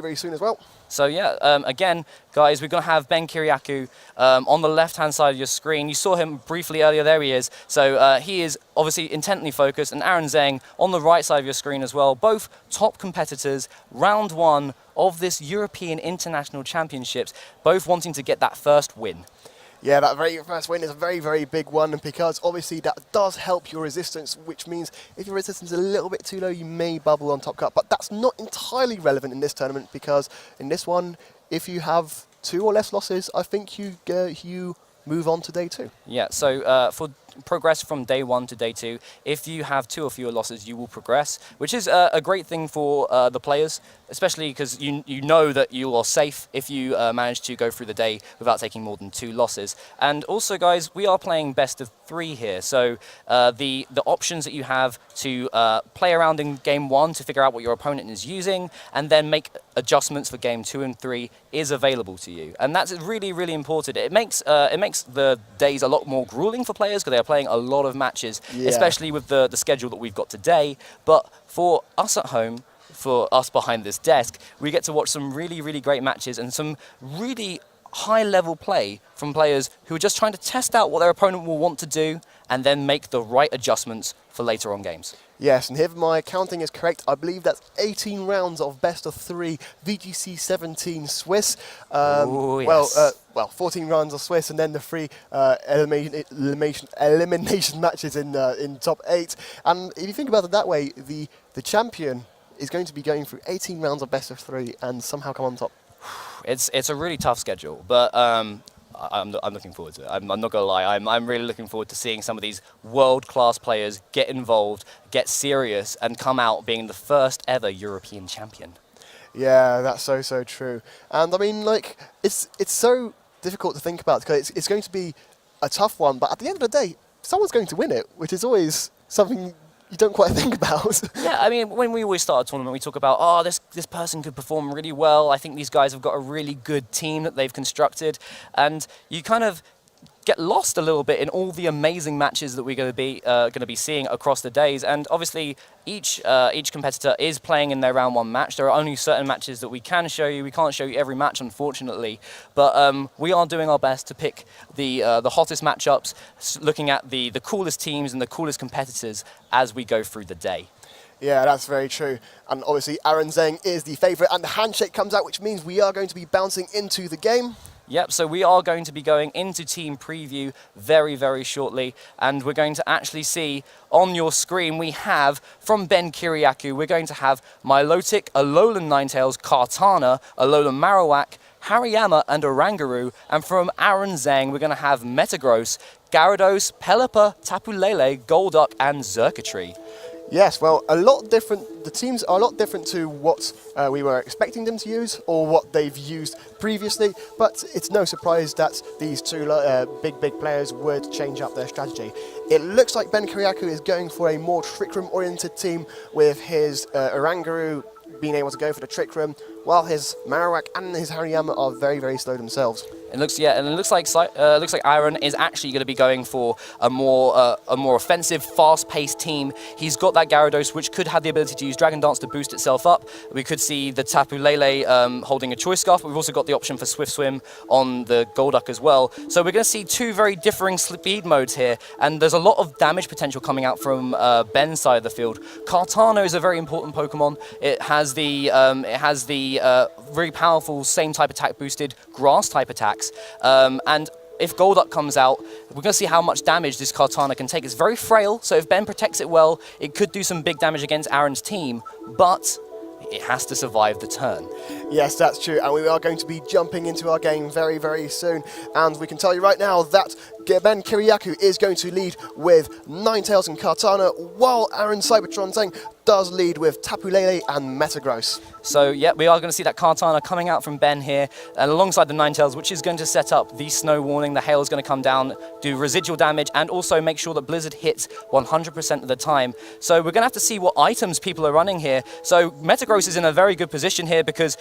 very soon as well. So yeah, again, guys, we're going to have Ben Kyriakou on the left-hand side of your screen. You saw him briefly earlier. There he is. So he is obviously intently focused, and Aaron Zheng on the right side of your screen as well. Both top competitors, round one of this European International Championships, both wanting to get that first win. Yeah, that very first win is a very, very big one, because obviously that does help your resistance, which means if your resistance is a little bit too low, you may bubble on top cut. But that's not entirely relevant in this tournament, because in this one, if you have 2 or less losses, I think you move on to day 2. Yeah, so for progress from day 1 to day 2, if you have 2 or fewer losses, you will progress, which is a great thing for the players, especially because you know that you are safe if you manage to go through the day without taking more than 2 losses. And also, guys, we are playing best of 3 here, so the options that you have to play around in game 1 to figure out what your opponent is using and then make adjustments for game 2 and 3 is available to you, and that's really, really important. It makes the days a lot more grueling for players because they are playing a lot of matches, especially with the schedule that we've got today. But for us at home, for us behind this desk, we get to watch some really, really great matches and some really high-level play from players who are just trying to test out what their opponent will want to do and then make the right adjustments for later on games. Yes, and if my counting is correct, I believe that's 18 rounds of best of 3 VGC 17 Swiss. Ooh, yes. Well, 14 rounds of Swiss, and then the 3 elimination matches in top 8. And if you think about it that way, the champion is going to be going through 18 rounds of best of 3 and somehow come on top. It's a really tough schedule, but I'm looking forward to it. I'm not gonna lie. I'm really looking forward to seeing some of these world-class players get involved, get serious, and come out being the first ever European champion. Yeah, that's so true. And I mean, like, it's so difficult to think about because it's going to be a tough one. But at the end of the day, someone's going to win it, which is always something you don't quite think about. Yeah, I mean, when we always start a tournament, we talk about, oh, this person could perform really well. I think these guys have got a really good team that they've constructed. And you kind of get lost a little bit in all the amazing matches that we're going to be seeing across the days. And obviously, each competitor is playing in their round 1 match. There are only certain matches that we can show you. We can't show you every match, unfortunately. But we are doing our best to pick the hottest matchups, looking at the coolest teams and the coolest competitors as we go through the day. Yeah, that's very true. And obviously, Aaron Zheng is the favourite, and the handshake comes out, which means we are going to be bouncing into the game. Yep, so we are going to be going into team preview very, very shortly, and we're going to actually see on your screen we have from Ben Kyriakou, we're going to have Milotic, Alolan Ninetales, Kartana, Alolan Marowak, Hariyama and Oranguru, and from Aaron Zheng we're going to have Metagross, Gyarados, Pelipper, Tapu Lele, Golduck and Xurkitree. Yes, well, a lot different. The teams are a lot different to what we were expecting them to use or what they've used previously, but it's no surprise that these 2 big players would change up their strategy. It looks like Ben Kyriakou is going for a more Trick Room-oriented team with his Oranguru being able to go for the Trick Room, while his Marowak and his Hariyama are very, very slow themselves. It looks like Aaron is actually going to be going for a more offensive, fast-paced team. He's got that Gyarados, which could have the ability to use Dragon Dance to boost itself up. We could see the Tapu Lele holding a Choice Scarf, but we've also got the option for Swift Swim on the Golduck as well. So we're going to see 2 very differing speed modes here, and there's a lot of damage potential coming out from Ben's side of the field. Kartana is a very important Pokemon. It has the very powerful same type attack boosted Grass type attacks. And if Golduck comes out, we're going to see how much damage this Kartana can take. It's very frail, so if Ben protects it well, it could do some big damage against Aaron's team, but it has to survive the turn. Yes, that's true, and we are going to be jumping into our game very, very soon. And we can tell you right now that Ben Kyriakou is going to lead with Ninetales and Kartana, while Aaron Cybertron Zheng does lead with Tapu Lele and Metagross. So, yeah, we are going to see that Kartana coming out from Ben here, and alongside the Ninetales, which is going to set up the snow warning. The hail is going to come down, do residual damage, and also make sure that Blizzard hits 100% of the time. So we're going to have to see what items people are running here. So Metagross is in a very good position here because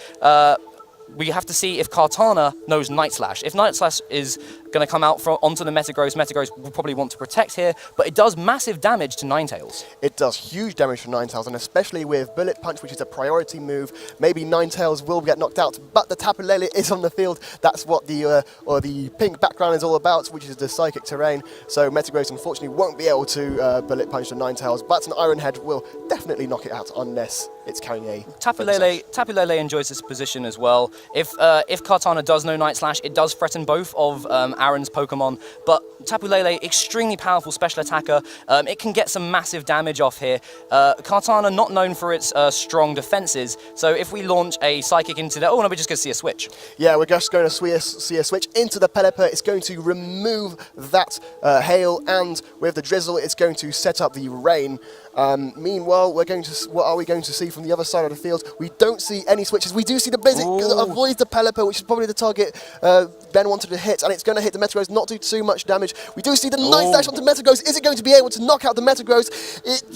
we have to see if Kartana knows Night Slash. If Night Slash is going to come out onto the Metagross. Metagross will probably want to protect here, but it does massive damage to Ninetales. It does huge damage to Ninetales, and especially with Bullet Punch, which is a priority move, maybe Ninetales will get knocked out, but the Tapu Lele is on the field. That's what the pink background is all about, which is the psychic terrain. So Metagross unfortunately won't be able to Bullet Punch the Ninetales, but an Iron Head will definitely knock it out unless it's carrying a Tapu Lele enjoys this position as well. If Kartana does no Night Slash, it does threaten both of Aaron's Pokemon, but Tapu Lele, extremely powerful special attacker. It can get some massive damage off here. Kartana not known for its strong defenses, so if we launch a Psychic into there, oh no, we're just going to see a switch. Yeah, we're just going to see a switch into the Pelipper. It's going to remove that hail, and with the drizzle, it's going to set up the rain. Meanwhile, what are we going to see from the other side of the field? We don't see any switches. We do see the Blizzard avoids the Pelipper, which is probably the target Ben wanted to hit, and it's going to hit the Metagross, not do too much damage. We do see the Night Slash onto Metagross. Is it going to be able to knock out the Metagross?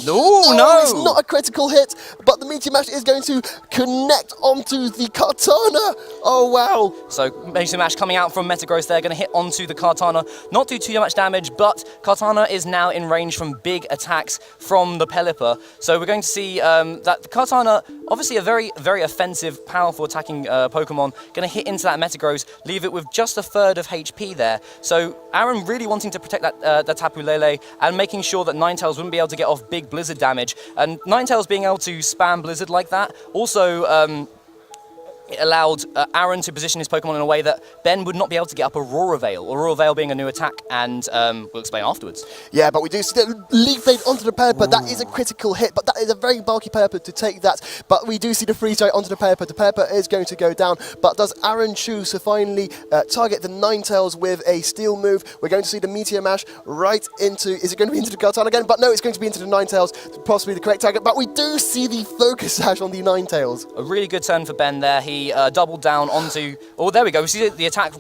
No, it's not a critical hit, but the Meteor Mash is going to connect onto the Kartana. Oh, wow. So Meteor Mash coming out from Metagross there, going to hit onto the Kartana, not do too much damage, but Kartana is now in range from big attacks from the Pelipper. So we're going to see that the Kartana, obviously a very, very offensive, powerful attacking Pokemon, going to hit into that Metagross, leave it with just a third of HP there. So Aaron really wanting to protect that Tapu Lele and making sure that Ninetales wouldn't be able to get off big Blizzard damage. And Ninetales being able to spam Blizzard like that also it allowed Aaron to position his Pokemon in a way that Ben would not be able to get up Aurora Veil. Aurora Veil being a new attack, and we'll explain afterwards. Yeah, but we do see the Leaf Blade onto the Pelipper. That is a critical hit, but that is a very bulky Pelipper to take that. But we do see the Freeze Dry onto the Pelipper. The Pelipper is going to go down, but does Aaron choose to finally target the Ninetales with a Steel move? We're going to see the Meteor Mash right into... Is it going to be into the Kartana again? But no, it's going to be into the Ninetales, possibly the correct target. But we do see the Focus Sash on the Ninetales. A really good turn for Ben there. He doubled down onto... Oh, there we go. We see the attack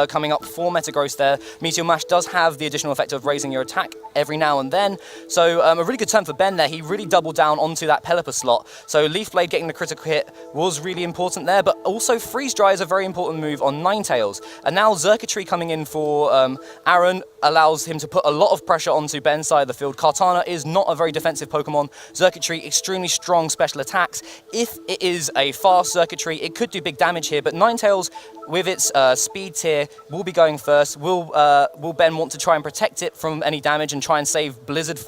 coming up for Metagross there. Meteor Mash does have the additional effect of raising your attack every now and then. So a really good turn for Ben there. He really doubled down onto that Pelipper slot. So Leaf Blade getting the critical hit was really important there, but also Freeze Dry is a very important move on Ninetales. And now Xurkitree coming in for Aaron allows him to put a lot of pressure onto Ben's side of the field. Kartana is not a very defensive Pokemon. Xurkitree, extremely strong special attacks. If it is a fast Xurkitree, it could do big damage here, but Ninetales, with its speed tier, will be going first. Will Ben want to try and protect it from any damage and try and save Blizzard,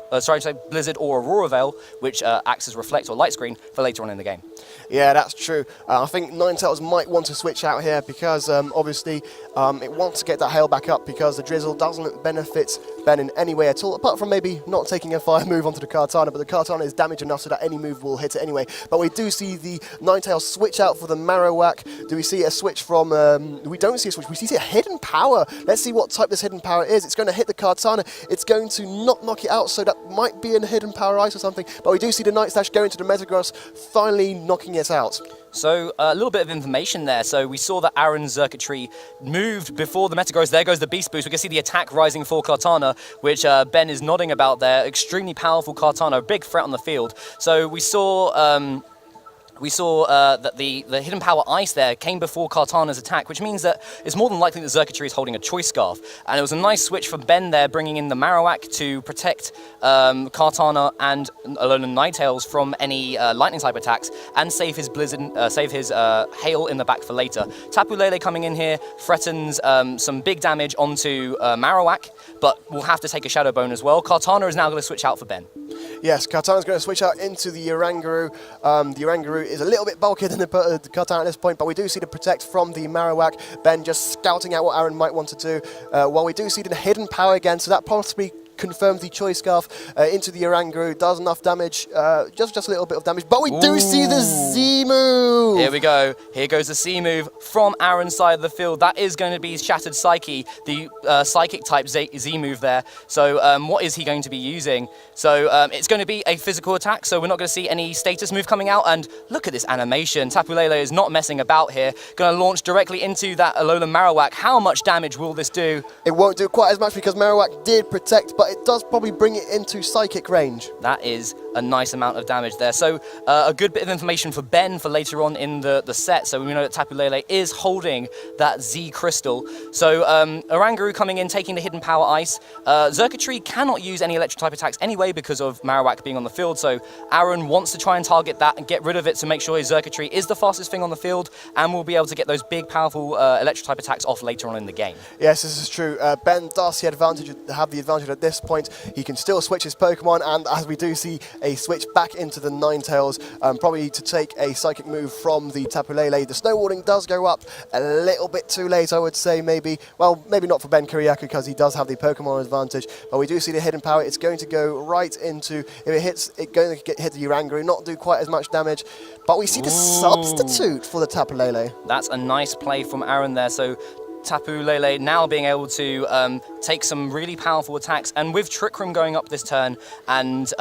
Blizzard or Aurora Veil, which acts as Reflect or Light Screen for later on in the game? Yeah, that's true. I think Ninetales might want to switch out here because obviously it wants to get that hail back up because the Drizzle doesn't benefit Ben in any way at all, apart from maybe not taking a fire move onto the Kartana, but the Kartana is damaged enough so that any move will hit it anyway. But we do see the Ninetales switch out for the Marowak. Do we see a switch from... we don't see a switch, we see a Hidden Power. Let's see what type this Hidden Power is. It's going to hit the Kartana. It's going to not knock it out, so that might be a Hidden Power Ice or something. But we do see the Night Slash going to the Metagross, finally knocking it out. So a little bit of information there. So we saw that Aaron's Xurkitree moved before the Metagross. There goes the Beast Boost. We can see the attack rising for Kartana, which Ben is nodding about there. Extremely powerful Kartana, a big threat on the field. So we saw... that the Hidden Power Ice there came before Kartana's attack, which means that it's more than likely that Xurkitree is holding a Choice Scarf. And it was a nice switch from Ben there, bringing in the Marowak to protect Kartana and Alolan Ninetales from any lightning type attacks and save his Blizzard, save his Hail in the back for later. Tapu Lele coming in here threatens some big damage onto Marowak, but will have to take a Shadow Bone as well. Kartana is now going to switch out for Ben. Yes, Kartana's going to switch out into the Oranguru. The Oranguru is a little bit bulkier than the Kartana at this point, but we do see the Protect from the Marowak. Ben just scouting out what Aaron might want to do. While we do see the Hidden Power again, so that possibly confirms the Choice Scarf into the Oranguru. Does enough damage, just a little bit of damage, but we do see the Z move! Here we go. Here goes the C move from Aaron's side of the field. That is going to be Shattered Psyche, the Psychic type Z move there. So what is he going to be using? So it's going to be a physical attack, so we're not going to see any status move coming out, and look at this animation. Tapu Lele is not messing about here. Going to launch directly into that Alolan Marowak. How much damage will this do? It won't do quite as much because Marowak did Protect, but it does probably bring it into Psychic range. That is a nice amount of damage there. So a good bit of information for Ben for later on in the set. So we know that Tapu Lele is holding that Z crystal. So Oranguru coming in, taking the hidden power ice. Xurkitree cannot use any electric type attacks anyway because of Marowak being on the field. So Aaron wants to try and target that and get rid of it to make sure his Xurkitree is the fastest thing on the field and will be able to get those big, powerful electric type attacks off later on in the game. Yes, this is true. Ben does have the advantage at this point. He can still switch his Pokemon, and as we do see a switch back into the Ninetales, probably to take a Psychic move from the Tapu Lele. The Snow Warding does go up a little bit too late, I would say, maybe. Well, maybe not for Ben kyriakou because he does have the Pokemon advantage, but we do see the hidden power. It's going to go right into, if it hits, it's going to hit the Oranguru, not do quite as much damage, but we see the substitute for the Tapu Lele. That's a nice play from Aaron there. So Tapu Lele now being able to take some really powerful attacks, and with Trick Room going up this turn and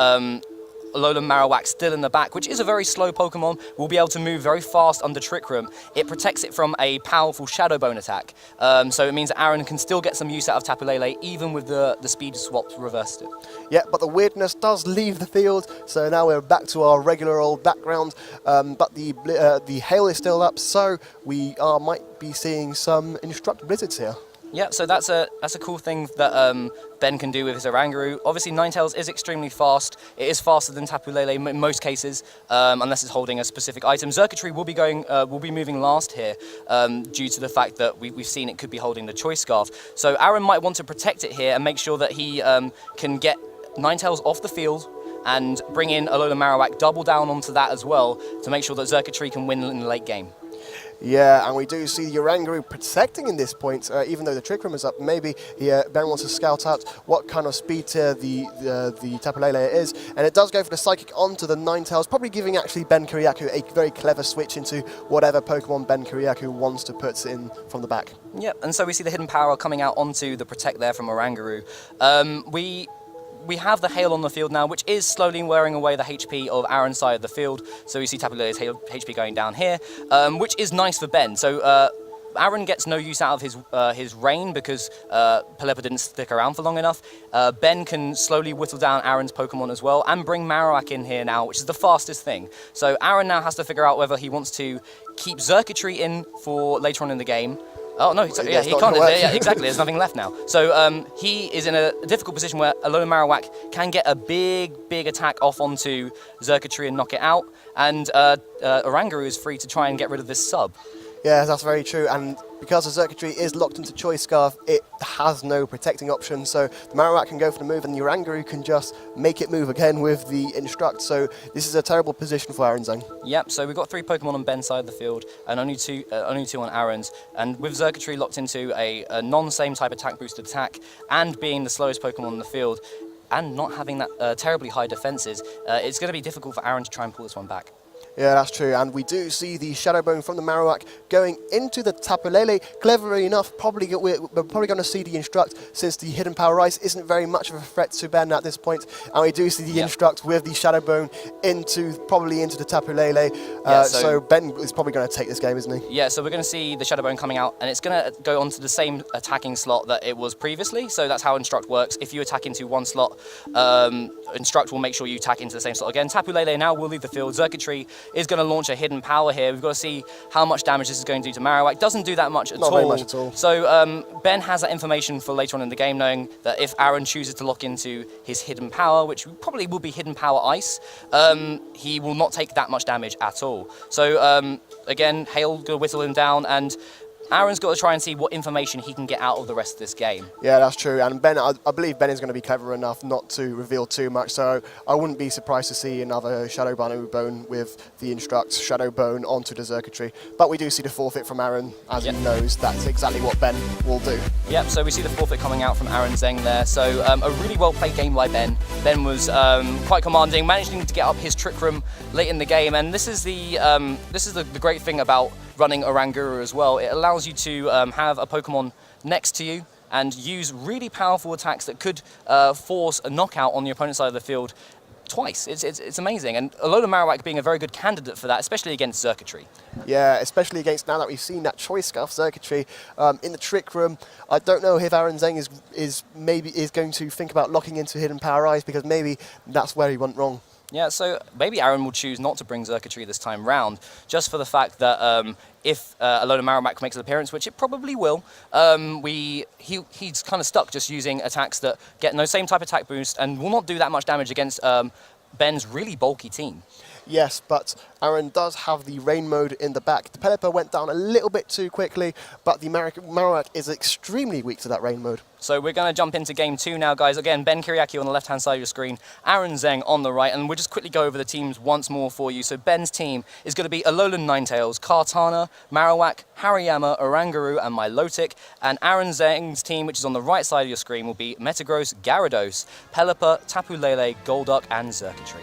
Alolan Marowak still in the back, which is a very slow Pokemon, will be able to move very fast under Trick Room. It protects it from a powerful Shadow Bone attack. So it means that Aaron can still get some use out of Tapu Lele, even with the speed swap reversed it. Yeah, but the weirdness does leave the field, so now we're back to our regular old background, but the hail is still up, so we might be seeing some Instruct Blizzards here. Yeah, so that's a cool thing that Ben can do with his Oranguru. Obviously, Ninetales is extremely fast. It is faster than Tapu Lele in most cases, unless it's holding a specific item. Xurkitree will be moving last here, due to the fact that we've seen it could be holding the Choice Scarf. So Aaron might want to protect it here and make sure that he can get Ninetales off the field and bring in Alolan Marowak, double down onto that as well to make sure that Xurkitree can win in the late game. Yeah, and we do see the Oranguru protecting in this point, even though the Trick Room is up. Maybe Ben wants to scout out what kind of speed tier the Tapu Lele is, and it does go for the Psychic onto the Ninetales, probably giving actually Ben kyriakou a very clever switch into whatever Pokemon Ben kyriakou wants to put in from the back. Yep, and so we see the hidden power coming out onto the Protect there from Oranguru. We have the Hail on the field now, which is slowly wearing away the HP of Aaron's side of the field. So we see Tapu Lele's HP going down here, which is nice for Ben. So Aaron gets no use out of his Rain because Pelipper didn't stick around for long enough. Ben can slowly whittle down Aaron's Pokemon as well and bring Marowak in here now, which is the fastest thing. So Aaron now has to figure out whether he wants to keep Xurkitree in for later on in the game. Oh, no, he can't. Yeah, exactly. There's nothing left now. So he is in a difficult position where Alolan Marowak can get a big attack off onto Xurkitree and knock it out. And Oranguru is free to try and get rid of this sub. Yeah, that's very true. And because the Xurkitree is locked into Choice Scarf, it has no protecting option. So the Marowak can go for the move, and the Oranguru can just make it move again with the Instruct. So this is a terrible position for Aaron Zheng. Yep. So we've got 3 Pokemon on Ben's side of the field, and only two on Aaron's. And with Xurkitree locked into a non-same type attack boosted attack, and being the slowest Pokemon on the field, and not having that terribly high defenses, it's going to be difficult for Aaron to try and pull this one back. Yeah, that's true, and we do see the Shadow Bone from the Marowak going into the Tapu Lele. Cleverly enough, we're probably going to see the Instruct, since the Hidden Power Ice isn't very much of a threat to Ben at this point, and we do see the Instruct with the Shadow Bone probably into the Tapu Lele. So Ben is probably going to take this game, isn't he? Yeah, so we're going to see the Shadow Bone coming out, and it's going to go onto the same attacking slot that it was previously, so that's how Instruct works. If you attack into one slot, Instruct will make sure you attack into the same slot again. Tapu Lele now will leave the field. Xurkitree is going to launch a hidden power here. We've got to see how much damage this is going to do to Marowak. Doesn't do that much at all. Not very much at all. So Ben has that information for later on in the game, knowing that if Aaron chooses to lock into his hidden power, which probably will be hidden power ice, he will not take that much damage at all. So again, Hail going to whittle him down, and Aaron's got to try and see what information he can get out of the rest of this game. Yeah, that's true. And Ben, I believe Ben is going to be clever enough not to reveal too much, so I wouldn't be surprised to see another Shadow Bone with the Instruct Shadow Bone onto the Xurkitree. But we do see the forfeit from Aaron, as he knows that's exactly what Ben will do. Yep, so we see the forfeit coming out from Aaron Zheng there. So a really well played game by Ben. Ben was quite commanding, managing to get up his Trick Room late in the game, and this is the great thing about running Oranguru as well. It allows you to have a Pokemon next to you and use really powerful attacks that could force a knockout on the opponent's side of the field twice. It's amazing, and Alolan Marowak being a very good candidate for that, especially against Xurkitree. Yeah, especially against, now that we've seen that Choice Scarf Xurkitree in the Trick Room. I don't know if Aaron Zheng is going to think about locking into Hidden Power Ice, because maybe that's where he went wrong. Yeah, so maybe Aaron will choose not to bring Xurkitree this time round, just for the fact that if Alola Marowak makes an appearance, which it probably will, he's kind of stuck just using attacks that get no same type of attack boost and will not do that much damage against Ben's really bulky team. Yes, but Aaron does have the rain mode in the back. The Pelipper went down a little bit too quickly, but the Marowak is extremely weak to that rain mode. So we're going to jump into game 2 now, guys. Again, Ben Kyriakou on the left-hand side of your screen, Aaron Zheng on the right, and we'll just quickly go over the teams once more for you. So Ben's team is going to be Alolan Ninetales, Kartana, Marowak, Hariyama, Oranguru, and Milotic. And Aaron Zheng's team, which is on the right side of your screen, will be Metagross, Gyarados, Pelipper, Tapu Lele, Golduck, and Xurkitree.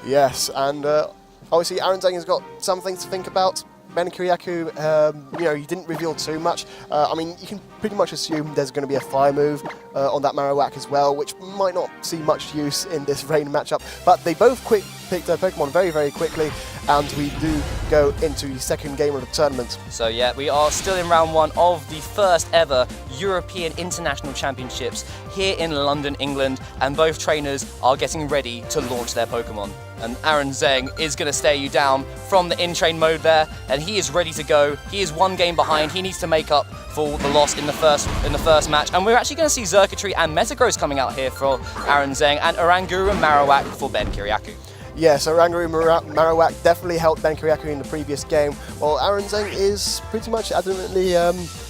Yes, and obviously Aaron Zheng has got some things to think about. Ben Kyriakou, he didn't reveal too much. I mean, you can pretty much assume there's going to be a fire move on that Marowak as well, which might not see much use in this rain matchup. But they both picked their Pokemon very, very quickly, and we do go into the second game of the tournament. So yeah, we are still in round 1 of the first ever European International Championships here in London, England, and both trainers are getting ready to launch their Pokemon. And Aaron Zheng is going to stare you down from the in-train mode there, and he is ready to go. He is 1 game behind. He needs to make up for the loss in the first match. And we're actually going to see Xurkitree and Metagross coming out here for Aaron Zheng, and Oranguru and Marowak for Ben Kyriakou. Yes, Oranguru Marowak definitely helped Ben Kyriakou in the previous game, while Aaron Zheng is pretty much adamantly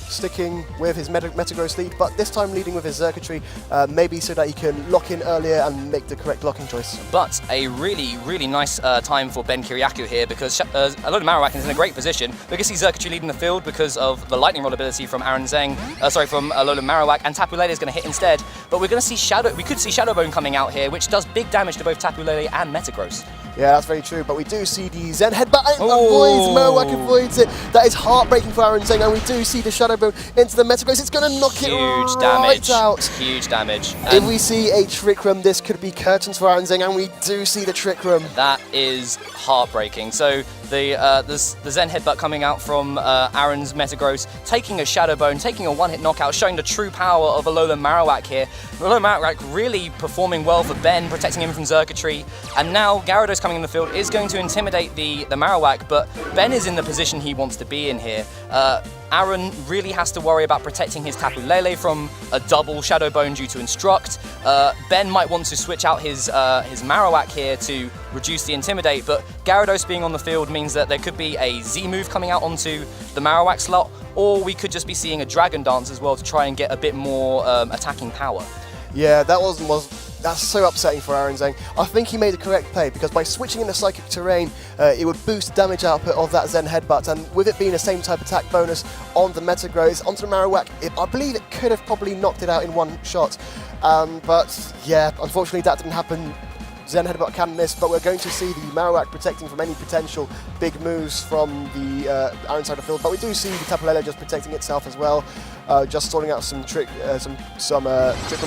sticking with his Metagross lead, but this time leading with his Xurkitree, maybe so that he can lock in earlier and make the correct locking choice. But a really, really nice time for Ben Kyriakou here, because Alola Marowak is in a great position. We can see Xurkitree leading the field because of the Lightning Rod ability from from Alola Marowak, and Tapu Lele is going to hit instead. But we're going to see we could see Shadow Bone coming out here, which does big damage to both Tapu Lele and Metagross. Yeah, that's very true, but we do see the Zen Headbutt, and Marowak avoids it. That is heartbreaking for Aaron Zheng, and we do see the Shadow Bone into the Metagross. It's going to knock it right out. Huge damage. If we see a Trick Room, this could be curtains for Aaron Zheng, and we do see the Trick Room. That is heartbreaking. So the Zen Headbutt coming out from Aaron's Metagross, taking a Shadow Bone, taking a one-hit knockout, showing the true power of Alola Marowak here. Alola Marowak really performing well for Ben, protecting him from Xurkitree, and now Gyarados coming in the field is going to intimidate the Marowak, but Ben is in the position he wants to be in here. Aaron really has to worry about protecting his Tapu Lele from a double Shadow Bone due to Instruct. Ben might want to switch out his Marowak here to reduce the Intimidate, but Gyarados being on the field means that there could be a Z move coming out onto the Marowak slot, or we could just be seeing a Dragon Dance as well to try and get a bit more attacking power. Yeah, that's so upsetting for Aaron Zheng. I think he made the correct play, because by switching into Psychic Terrain, it would boost the damage output of that Zen Headbutt, and with it being the same type attack bonus on the Metagross, onto the Marowak, I believe it could have probably knocked it out in one shot. But yeah, unfortunately that didn't happen. Zen Headbutt can miss, but we're going to see the Marowak protecting from any potential big moves from the Aaron side of the field. But we do see the Tapu Lele just protecting itself as well, just sorting out some trick room.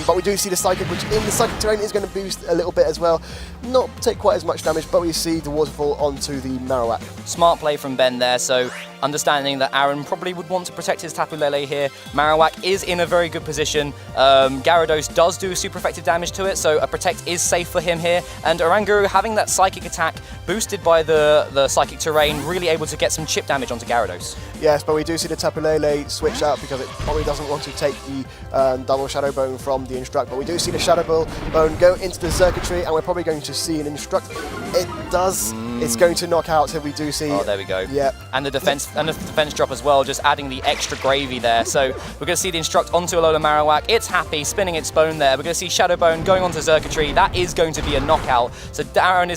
But we do see the Psychic, which in the Psychic Terrain is going to boost a little bit as well. Not take quite as much damage, but we see the Waterfall onto the Marowak. Smart play from Ben there, so understanding that Aaron probably would want to protect his Tapu Lele here. Marowak is in a very good position. Gyarados does do super effective damage to it, so a Protect is safe for him here. And Oranguru having that Psychic attack boosted by the Psychic Terrain, really able to get some chip damage onto Gyarados. Yes, but we do see the Tapu Lele switch out because it probably doesn't want to take the double Shadow Bone from the Instruct. But we do see the Shadow Bone go into the Xurkitree, and we're probably going to see an Instruct. It does. It's going to knock out, so we do see. Oh, there we go. Yep. And the defense drop as well, just adding the extra gravy there. So we're going to see the Instruct onto Alola Marowak. It's happy, spinning its bone there. We're going to see Shadow Bone going onto Xurkitree. That is going to be a knockout. So Aaron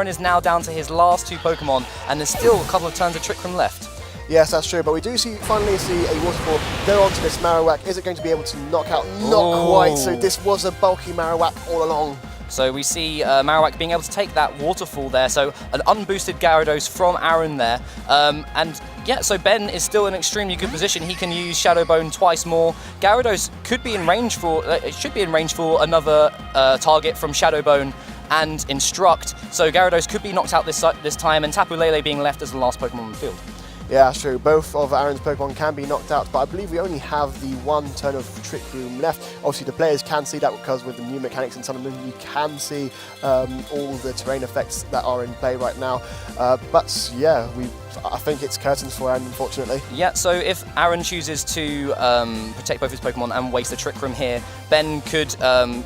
is now down to his last 2 Pokemon, and there's still a couple of turns of Trick Room left. Yes, that's true, but we do finally see a Waterfall go onto this Marowak. Is it going to be able to knock out? Not quite, so this was a bulky Marowak all along. So we see Marowak being able to take that Waterfall there, so an unboosted Gyarados from Aaron there. And yeah, so Ben is still in an extremely good position. He can use Shadow Bone twice more. Gyarados could be in range for, another target from Shadow Bone and Instruct. So Gyarados could be knocked out this time, and Tapu Lele being left as the last Pokemon on the field. Yeah, that's true. Both of Aaron's Pokemon can be knocked out, but I believe we only have the one turn of Trick Room left. Obviously, the players can see that because with the new mechanics in Sun and Moon, you can see all the terrain effects that are in play right now. But yeah, I think it's curtains for Aaron, unfortunately. Yeah, so if Aaron chooses to protect both his Pokemon and waste the Trick Room here, Ben could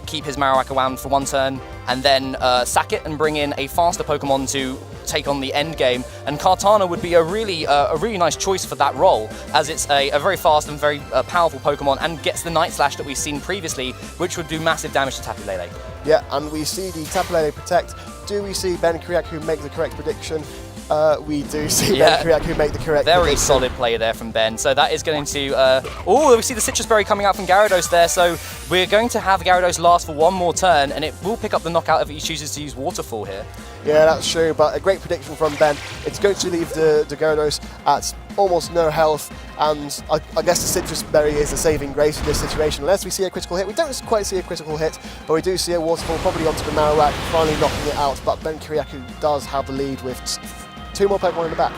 keep his Marowak around for one turn and then sack it and bring in a faster Pokemon to take on the end game, and Kartana would be a really nice choice for that role, as it's a very fast and very powerful Pokemon and gets the Night Slash that we've seen previously, which would do massive damage to Tapu Lele. Yeah, and we see the Tapu Lele protect. Do we see Ben kyriakou make the correct prediction? We do see Ben kyriakou make the correct Very prediction. solid play there from Ben. So that is going to... we see the Citrus Berry coming out from Gyarados there. So we're going to have Gyarados last for one more turn, and it will pick up the knockout if he chooses to use Waterfall here. Yeah, that's true, but a great prediction from Ben. It's going to leave the Gyarados at almost no health, and I guess the Citrus Berry is a saving grace in this situation. Unless we see a critical hit. We don't quite see a critical hit, but we do see a Waterfall probably onto the Marowak, finally knocking it out. But Ben kyriakou does have the lead with two more Pokemon in the back.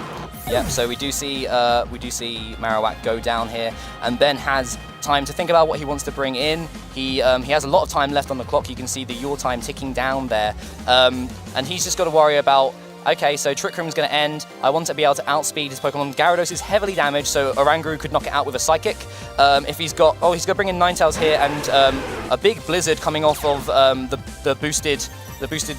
Yep, so we do see Marowak go down here, and Ben has time to think about what he wants to bring in. He has a lot of time left on the clock. You can see the your time ticking down there, and he's just got to worry about, okay, so Trick Room's going to end. I want to be able to outspeed his Pokemon. Gyarados is heavily damaged, so Oranguru could knock it out with a Psychic. If he's got he's going to bring in Ninetales here, and a big Blizzard coming off of the boosted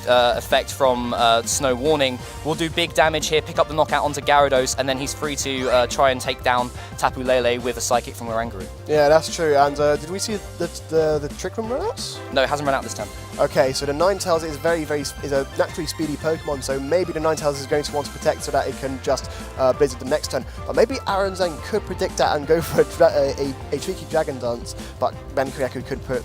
effect from Snow Warning will do big damage here, pick up the knockout onto Gyarados, and then he's free to try and take down Tapu Lele with a Psychic from Oranguru. Yeah, that's true. And did we see the Trick Room run out? No, it hasn't run out this time. Okay, so the Ninetales is a naturally speedy Pokemon, so maybe the Ninetales is going to want to protect so that it can just Blizzard the next turn. But maybe Aaron Zheng could predict that and go for a tricky Dragon Dance, but Ben kyriakou could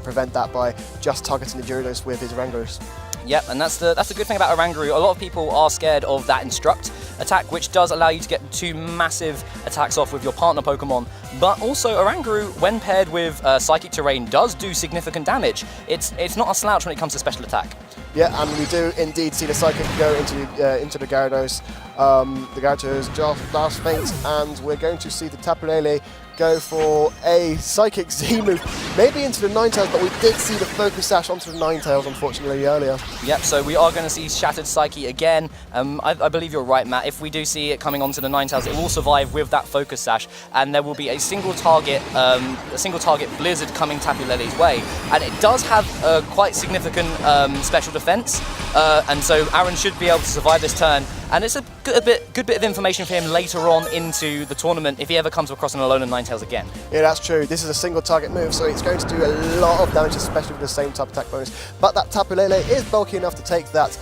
prevent that by just targeting the Gyarados with his Orangurus. Yep, and that's the good thing about Oranguru. A lot of people are scared of that Instruct attack, which does allow you to get two massive attacks off with your partner Pokemon. But also Oranguru, when paired with Psychic Terrain, does do significant damage. It's not a slouch when it comes to special attack. Yeah, and we do indeed see the Psychic go into the Gyarados. The Gyarados just last faint, and we're going to see the Tapu Lele go for a Psychic Z move, maybe into the Ninetales, but we did see the Focus Sash onto the Ninetales, unfortunately, earlier. Yep, so we are going to see Shattered Psyche again. I believe you're right, Matt. If we do see it coming onto the Ninetales, it will survive with that Focus Sash, and there will be a single target Blizzard coming Tapu Lele's way, and it does have a quite significant special defense, and so Aaron should be able to survive this turn. And it's a good bit of information for him later on into the tournament if he ever comes across an Alolan Ninetales again. Yeah, that's true. This is a single target move, so it's going to do a lot of damage, especially with the same type attack bonus. But that Tapu Lele is bulky enough to take that,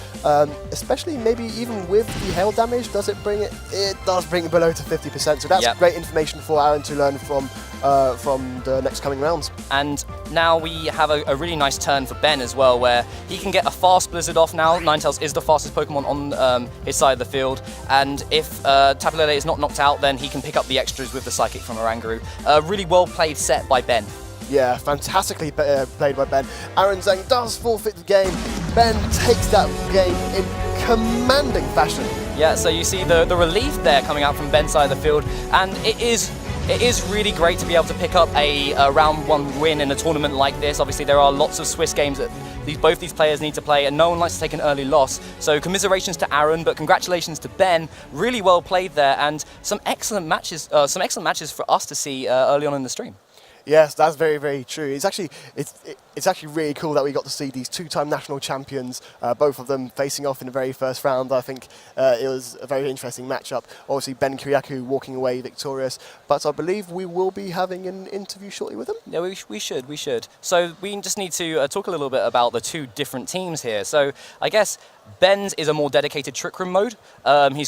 especially maybe even with the hail damage. Does it bring it? It does bring it below to 50%, so that's great information for Aaron to learn from the next coming rounds. And now we have a really nice turn for Ben as well, where he can get a fast Blizzard off now. Ninetales is the fastest Pokemon on his side of the field, and if Tapu Lele is not knocked out, then he can pick up the extras with the Psychic from Oranguru. Really well played set by Ben. Yeah, fantastically played by Ben. Aaron Zheng does forfeit the game. Ben takes that game in commanding fashion. Yeah, so you see the relief there coming out from Ben's side of the field, and it is really great to be able to pick up a round one win in a tournament like this. Obviously, there are lots of Swiss games that both these players need to play, and no one likes to take an early loss. So commiserations to Aaron, but congratulations to Ben. Really well played there, and some excellent matches for us to see early on in the stream. Yes, that's very, very true. It's actually really cool that we got to see these two-time national champions, both of them facing off in the very first round. I think it was a very interesting matchup. Obviously, Ben kyriakou walking away victorious, but I believe we will be having an interview shortly with him. Yeah, we should. So we just need to talk a little bit about the two different teams here. So I guess Ben's is a more dedicated Trick Room mode. He's